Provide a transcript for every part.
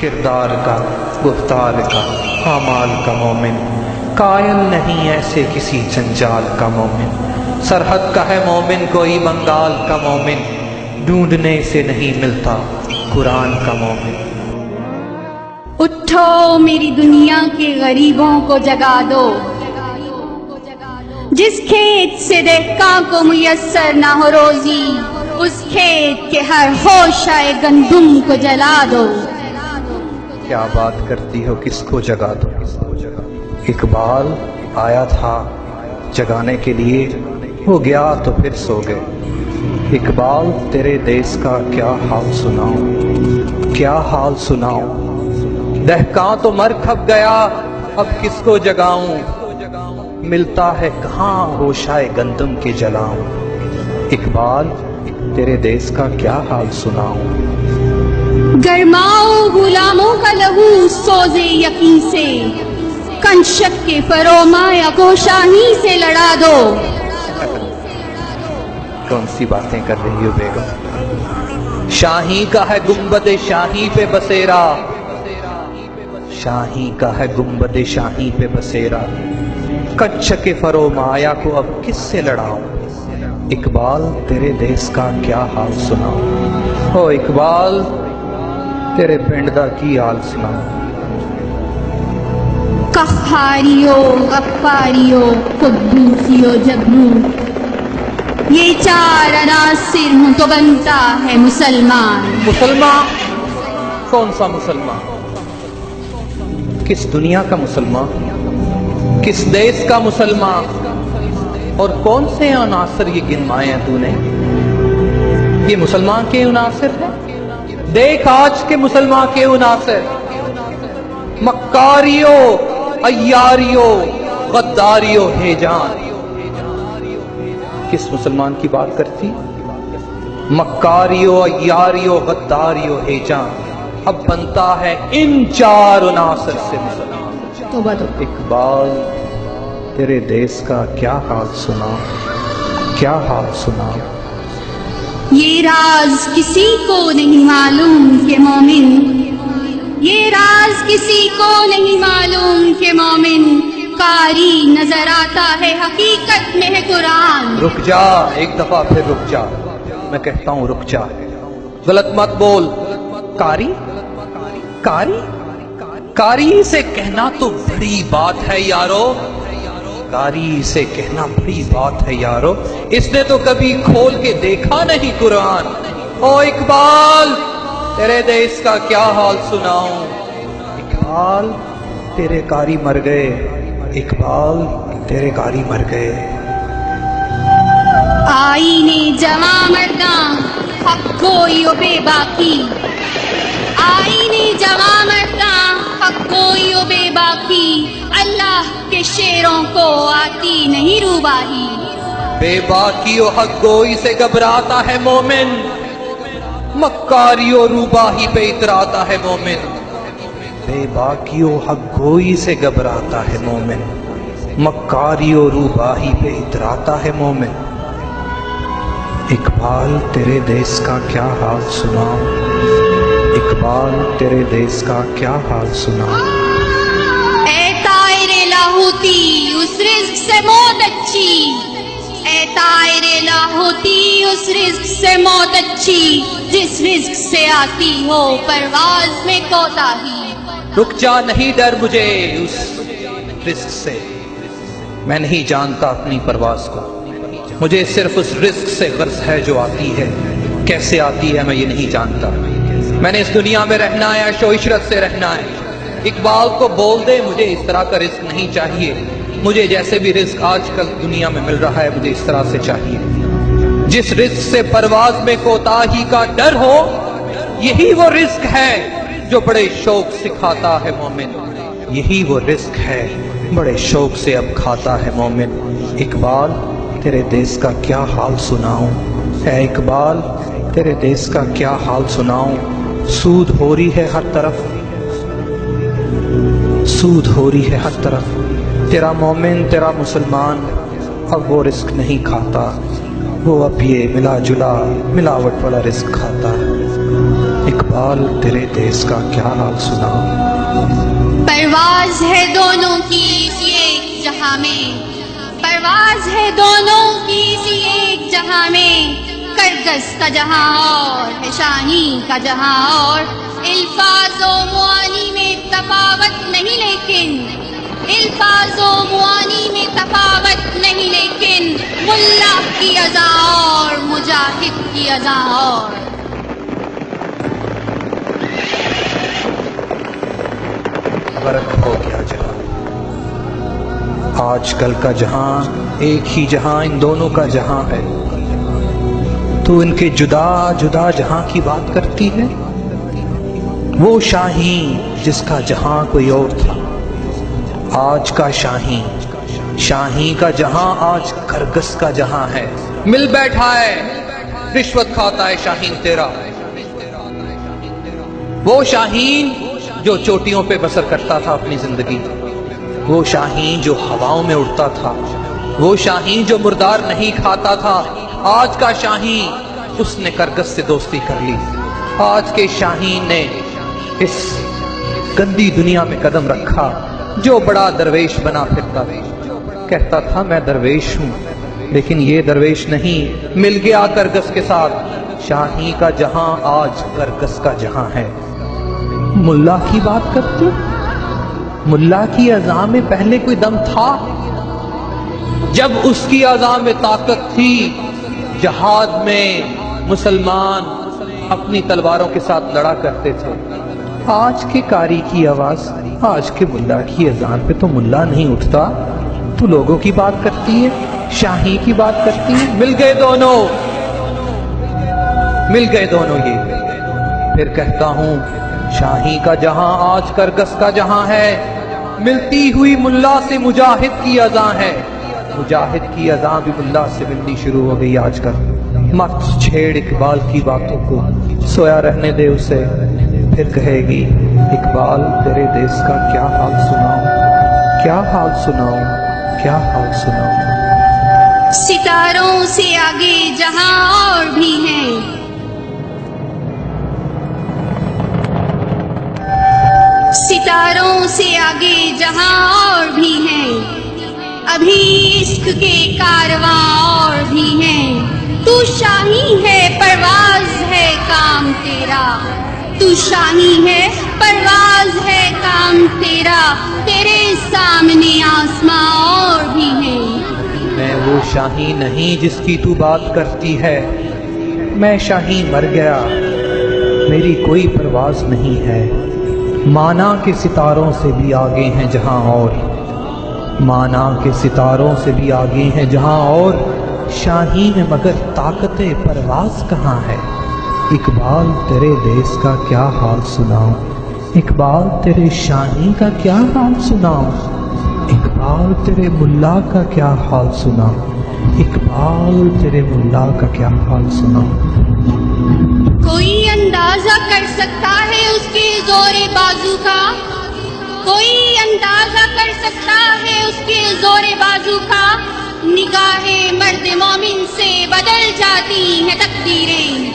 کردار کا، گفتار کا، اعمال کا مومن، قائل نہیں ایسے کسی جنجال کا مومن، سرحد کا ہے مومن کوئی بنگال کا مومن، ڈھونڈنے سے نہیں ملتا قرآن کا مومن۔ اٹھو میری دنیا کے غریبوں کو جگا دو، جس کھیت سے دہقاں کو میسر نہ ہو روزی، اس کھیت کے ہر ہوشہ گندم کو جلا دو۔ کیا بات کرتی ہو، کس کو جگا دو؟ اقبال آیا تھا جگانے کے لیے، وہ گیا تو پھر سو گئے۔ اقبال تیرے دیس کا کیا حال سناؤں، کیا حال سناؤں، دہقاں تو مر کھپ گیا، اب کس کو جگاؤں، ملتا ہے کہاں ہوشہ گندم کے جلاؤں۔ اقبال تیرے دیس کا کیا حال سناؤں۔ گرماؤ غلاموں کا لہو سوزے یقین سے، کنشک کے فرومایا کو شاہی سے لڑا دو۔ کون سی باتیں کر رہی ہو بیگم؟ شاہی کا ہے گنبد شاہی پہ بسیرا، شاہی کا ہے گنبد شاہی پہ بسیرا، کنچک کے فرومایا کو اب کس سے لڑاؤں۔ اقبال تیرے دیس کا کیا حال سناؤں، او اقبال تیرے پنڈ دا کی حال سناؤں۔ قہاریو غفاریو قدوسیو جبروت، یہ چار عناصر ہوں تو بنتا ہے مسلمان۔ مسلمان کون سا مسلمان؟ کس دنیا کا مسلمان، کس دیس کا مسلمان، اور کون سے عناصر یہ گنوائے ہیں تو نے؟ یہ مسلمان کے عناصر ہیں، دیکھ آج کے مسلمان کے عناصر، مکاریو عیاریو غداریو ہے جان۔ کس مسلمان کی بات کرتی؟ مکاریو عیاریو غداریو ہے جان، اب بنتا ہے ان چار عناصر سے مسلمان۔ توبہ تو اقبال تیرے دیس کا کیا حال سنا، کیا حال سنا۔ یہ راز کسی کو نہیں معلوم کہ مومن، یہ راز کسی کو نہیں معلوم کہ مومن، قاری نظر آتا ہے حقیقت میں ہے قرآن۔ رک جا ایک دفعہ پھر رک جا، میں کہتا ہوں رک جا، غلط مت بول۔ قاری قاری قاری سے کہنا تو بڑی بات ہے یارو، قاری سے کہنا بڑی بات ہے یارو، اس نے تو کبھی کھول کے دیکھا نہیں قرآن۔ او اقبال تیرے دیس کا کیا حال سناؤں۔ اقبال تیرے قاری مر گئے، اقبال تیرے قاری مر گئے۔ آئینے جواں مرداں حق گوئی و بے باکی، آئینے جواں مرداں حق گوئی و بے باکی، اللہ کے شیروں کو آتی نہیں روباہی۔ بے باکی و حق گوئی سے گھبراتا ہے مومن، مکاری و روباہی پہ اتراتا ہے مومن۔ بے باکی و حق گوئی سے گھبراتا ہے مومن، مکاری و روباہی پہ اتراتا ہے مومن۔ اقبال تیرے دیس کا کیا حال سناؤں، اقبال تیرے دیس کا کیا حال سناؤں۔ اے طائر لاہوتی اس رزق سے موت اچھی، اے طائر لاہوتی اس رزق سے موت اچھی، جس رزق سے آتی ہو پرواز میں کوتاہی۔ رک جا نہیں ڈر مجھے اس رزق سے، میں نہیں جانتا اپنی پرواز کو، مجھے صرف اس رزق سے غرض ہے جو آتی ہے، کیسے آتی ہے میں یہ نہیں جانتا۔ میں نے اس دنیا میں رہنا ہے، عیش و عشرت سے رہنا ہے۔ اقبال کو بول دے مجھے اس طرح کا رزق نہیں چاہیے، مجھے جیسے بھی رزق آج کل دنیا میں مل رہا ہے مجھے اس طرح سے چاہیے۔ جس رزق سے پرواز میں کوتاہی کا ڈر ہو، یہی وہ رزق ہے جو بڑے شوق سے کھاتا ہے مومن، یہی وہ رزق ہے بڑے شوق سے اب کھاتا ہے مومن۔ اقبال تیرے دیس کا کیا حال سناؤں، اے اقبال تیرے دیس کا کیا حال سناؤں۔ سود ہو رہی ہے ہر طرف، سود ہو رہی ہے ہر طرف، تیرا مومن تیرا مسلمان اب وہ رزق نہیں کھاتا، وہ اب یہ ملا جلا ملاوٹ والا رزق کھاتا ہے۔ اقبال تیرے دیس کا کیا حال سناؤں؟ پرواز ہے دونوں کی اسی ایک جہاں میں، پرواز ہے دونوں کی اسی ایک جہاں میں، کرگس کا جہاں اور ہے شاہی کا جہاں اور، الفاظ و معانی میں تفاوت نہیں لیکن، الفاظ و معانی میں تفاوت نہیں لیکن، ملا کی اذاں اور مجاہد کی اذاں اور۔ غرق ہو گیا جہاں، آج کل کا جہاں ایک ہی جہاں ان دونوں کا جہاں ہے، تو ان کے جدا جدا جہاں کی بات کرتی ہے۔ وہ شاہین جس کا جہاں کوئی اور تھا، آج کا شاہین، شاہین کا جہاں آج کرگس کا جہاں ہے۔ مل بیٹھا ہے رشوت کھاتا ہے شاہین تیرا، وہ شاہین جو چوٹیوں پہ بسر کرتا تھا اپنی زندگی، وہ شاہین جو ہواؤں میں اڑتا تھا، وہ شاہین جو مردار نہیں کھاتا تھا، آج کا شاہین اس نے کرگس سے دوستی کر لی۔ آج کے شاہین نے اس گندی دنیا میں قدم رکھا، جو بڑا درویش بنا پھرتا کہتا تھا میں درویش ہوں، لیکن یہ درویش نہیں، مل گیا کرگس کے ساتھ۔ شاہین کا جہاں آج کرگس کا جہاں ہے۔ ملا کی بات کرتی، ملا کی اذان میں پہلے کوئی دم تھا؟ جب اس کی اذان میں طاقت تھی، جہاد میں مسلمان اپنی تلواروں کے ساتھ لڑا کرتے تھے۔ آج کے قاری کی آواز، آج کے ملا کی اذان پہ تو ملا نہیں اٹھتا، تو لوگوں کی بات کرتی ہے، شاہی کی بات کرتی ہے۔ مل گئے دونوں، مل گئے دونوں۔ یہ پھر کہتا ہوں شاہی کا جہاں آج کرگس کا جہاں ہے، ملتی ہوئی ملا سے مجاہد کی اذان ہے، مجاہد کی اذان بھی ملا سے ملنی شروع ہو گئی آج کل۔ مت چھیڑ اقبال کی باتوں کو، سویا رہنے دے اسے، پھر کہے گی اقبال تیرے دیس کا کیا حال سناؤں، کیا حال سناؤں، کیا حال سناؤں۔ ستاروں سے آگے جہاں اور بھی ہیں، ستاروں سے آگے جہاں اور بھی ہیں، ابھی عشق کے کارواں اور بھی ہیں۔ تو شاہی ہے پرواز ہے کام تیرا، تو شاہی ہے پرواز ہے کام تیرا، تیرے سامنے آسماں اور بھی ہیں۔ میں وہ شاہی نہیں جس کی تو بات کرتی ہے، میں شاہی مر گیا، میری کوئی پرواز نہیں ہے۔ مانا کے ستاروں سے بھی آگے ہیں جہاں اور، مانا کے ستاروں سے بھی آگے ہیں جہاں اور، شاہی میں مگر طاقت پرواز کہاں ہے۔ اقبال تیرے دیس کا کیا حال سناؤں، اقبال تیرے شاہی کا کیا حال سناؤں، اقبال تیرے ملا کا کیا حال سناؤں، اقبال تیرے ملا کا کیا حال سناؤں۔ کوئی اندازہ کر سکتا ہے اس کے زور بازو کا، کوئی اندازہ کر سکتا ہے اس کے زور بازو کا، نگاہ مرد مومن سے بدل جاتی ہیں تقدیریں۔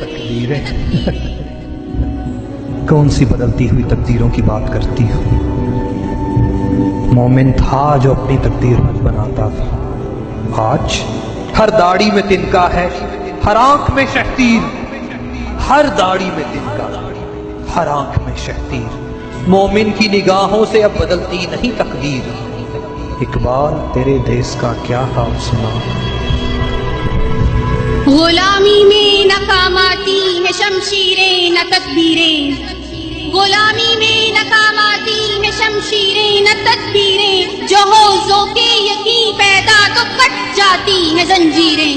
تقدیریں کون سی بدلتی ہوئی تقدیروں کی بات کرتی ہوں؟ مومن تھا جو اپنی تقدیر خود بناتا تھا، آج ہر داڑھی میں تنکا ہے، ہر آنکھ میں شہتیر، ہر داڑھی میں تنکا، ہر آنکھ میں شہتیر۔ مومن کی نگاہوں سے اب بدلتی نہیں تقدیر۔ اقبال تیرے دیس کا کیا حال سنا۔ غلامی میں ناکام آتی ہے شمشیریں نہ تدبیریں، غلامی میں ناکام آتی ہے شمشیریں نہ تدبیریں، جو ہو ذوق یقین پیدا تو کٹ جاتی ہیں زنجیریں۔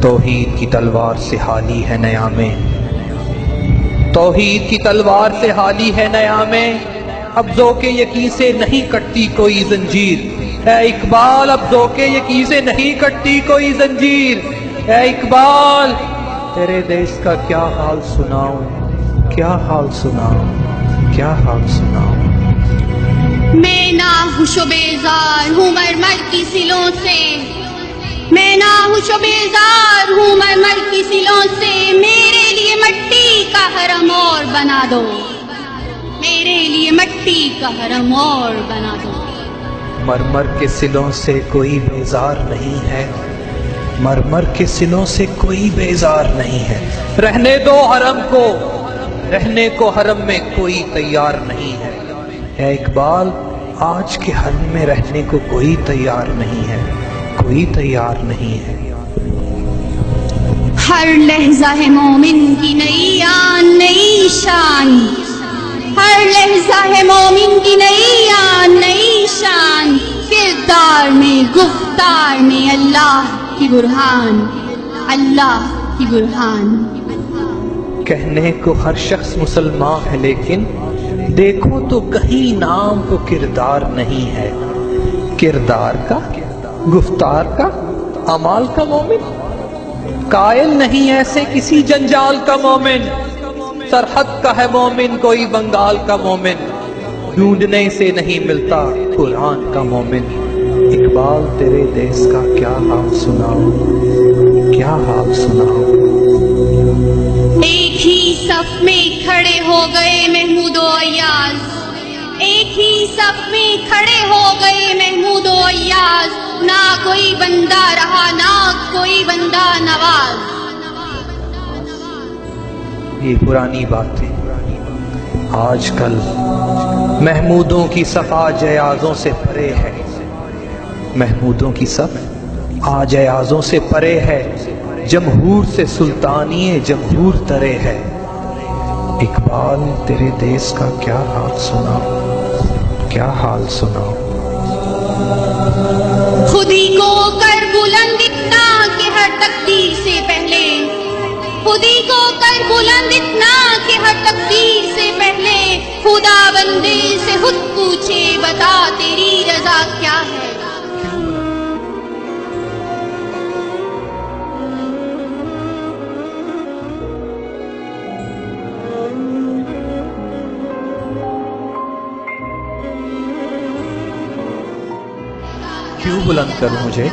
توحید کی تلوار سے حالی ہے نیامیں، توحید کی تلوار سے حالی ہے نیامیں، اب ذوق یقین سے نہیں کٹتی کوئی زنجیر، اے اقبال اب ذوق یقین سے نہیں کٹتی کوئی زنجیر، اے اقبال تیرے دیس کا کیا حال سناؤں، کیا حال سناؤں، کیا حال سناؤں۔ میں ناخوش و بیزار ہوں مرمر کی سلوں سے، میں ناخوش و بیزار ہوں مرمر کی سلوں سے، میرے لیے مٹی کا حرم اور بنا دو، میرے لیے مٹی کا حرم اور بنا دو۔ مرمر کے سلوں سے کوئی بیزار نہیں ہے، مرمر کے سلوں سے کوئی بیزار نہیں ہے، رہنے دو حرم کو، رہنے کو حرم میں کوئی تیار نہیں ہے، اے اقبال آج کے حرم میں رہنے کو کوئی تیار نہیں ہے، کوئی تیار نہیں ہے۔ ہر لحظہ ہے مومن کی نئی آن نئی شان، ہر لحظہ ہے مومن کی نئی آن نئی شان، کردار میں گفتار میں اللہ کی برہان، اللہ کی برہان۔ کہنے کو ہر شخص مسلمان ہے لیکن دیکھو تو کہیں نام کو کردار نہیں ہے، کردار کا، گفتار کا، اعمال کا مومن، قائل نہیں ایسے کسی جنجال کا مومن، سرحد کا ہے مومن کوئی بنگال کا مومن، ڈھونڈنے سے نہیں ملتا قرآن کا مومن، اقبال تیرے دیس کا کیا حال سناؤں، کیا حال سناؤں۔ ایک ہی صف میں کھڑے ہو گئے محمود و ایاز، ایک ہی صف میں کھڑے ہو گئے محمود و ایاز، نہ کوئی بندہ رہا نہ کوئی بندہ نواز۔ یہ پرانی باتیں آج کل محمودوں کی صف آج ایازوں سے پرے ہے، محمودوں کی صف آج ایازوں سے پرے ہے، جمہور سے سلطانی جمہور ترے ہے، اقبال تیرے دیس کا کیا حال سناؤں، کیا حال سناؤں۔ خود ہی کو کر بلند اتنا کہ ہر تقدیر سے پہلے، خود ہی کو کر بلند اتنا کہ ہر تقدیر سے پہلے، خدا بندے سے خود پوچھے بتا تیری رضا کیا ہے۔ کیوں بلند کروں مجھے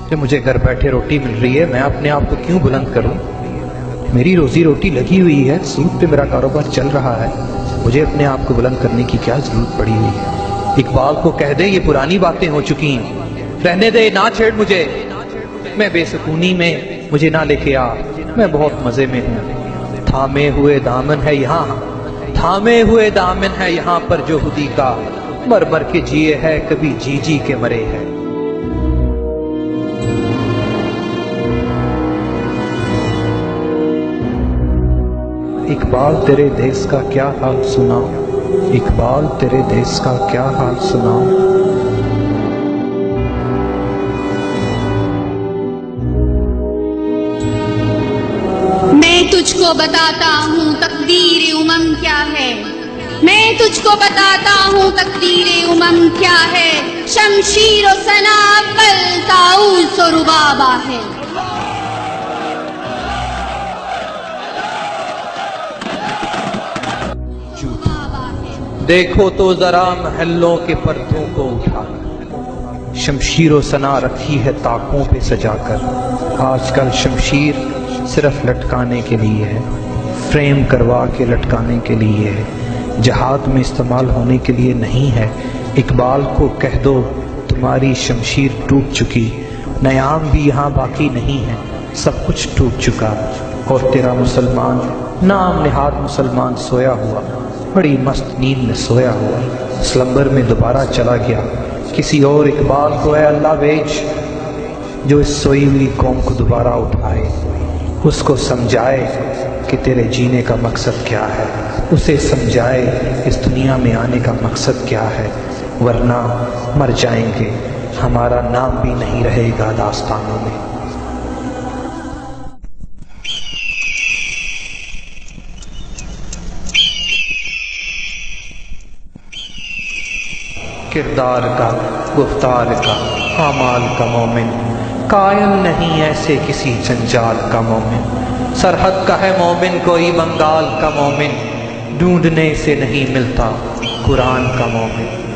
کہ مجھے گھر بیٹھے روٹی مل رہی ہے، میں اپنے آپ کو کیوں بلند کروں؟ میری روزی روٹی لگی ہوئی ہے، سود پہ میرا کاروبار چل رہا ہے، مجھے اپنے آپ کو بلند کرنے کی کیا ضرورت پڑی ہوئی ہے؟ اقبال کو کہہ دے یہ پرانی باتیں ہو چکی ہیں، رہنے دے نہ چھیڑ مجھے، میں بے سکونی میں مجھے نہ لے کے آ، میں بہت مزے میں ہوں، تھامے ہوئے دامن ہے یہاں، تھامے ہوئے دامن ہے یہاں پر جو خودی کا، مر مر کے جیے ہے کبھی جی جی کے مرے ہے۔ اقبال تیرے دیس کا کیا حال سناؤں، اقبال تیرے دیس کا کیا حال سناؤں۔ میں تجھ کو بتاتا ہوں تقدیر امم کیا ہے، میں تجھ کو بتاتا ہوں تقدیر امم کیا ہے، شمشیر و ثنا اول طاؤس و ربابہ ہے۔ دیکھو تو ذرا محلوں کے پردوں کو اٹھا کر، شمشیر و ثنا رکھی ہے طاقوں پہ سجا کر، آج کل شمشیر صرف لٹکانے کے لیے ہے، فریم کروا کے لٹکانے کے لیے ہے، جہاد میں استعمال ہونے کے لیے نہیں ہے۔ اقبال کو کہہ دو تمہاری شمشیر ٹوٹ چکی، نیام بھی یہاں باقی نہیں ہے، سب کچھ ٹوٹ چکا، اور تیرا مسلمان نام نہاد مسلمان سویا ہوا، بڑی مست نیند میں سویا ہوا، سلمبر میں دوبارہ چلا گیا، کسی اور اقبال کو اے اللہ بھیج جو اس سوئی ہوئی قوم کو دوبارہ اٹھائے، اس کو سمجھائے کہ تیرے جینے کا مقصد کیا ہے، اسے سمجھائے اس دنیا میں آنے کا مقصد کیا ہے، ورنہ مر جائیں گے، ہمارا نام بھی نہیں رہے گا داستانوں میں۔ کردار کا، گفتار کا، اعمال کا مومن، قائل نہیں ایسے کسی جنجال کا مومن۔ سرحد کا ہے مومن کوئی بنگال کا مومن، ڈھونڈنے سے نہیں ملتا قرآن کا مومن۔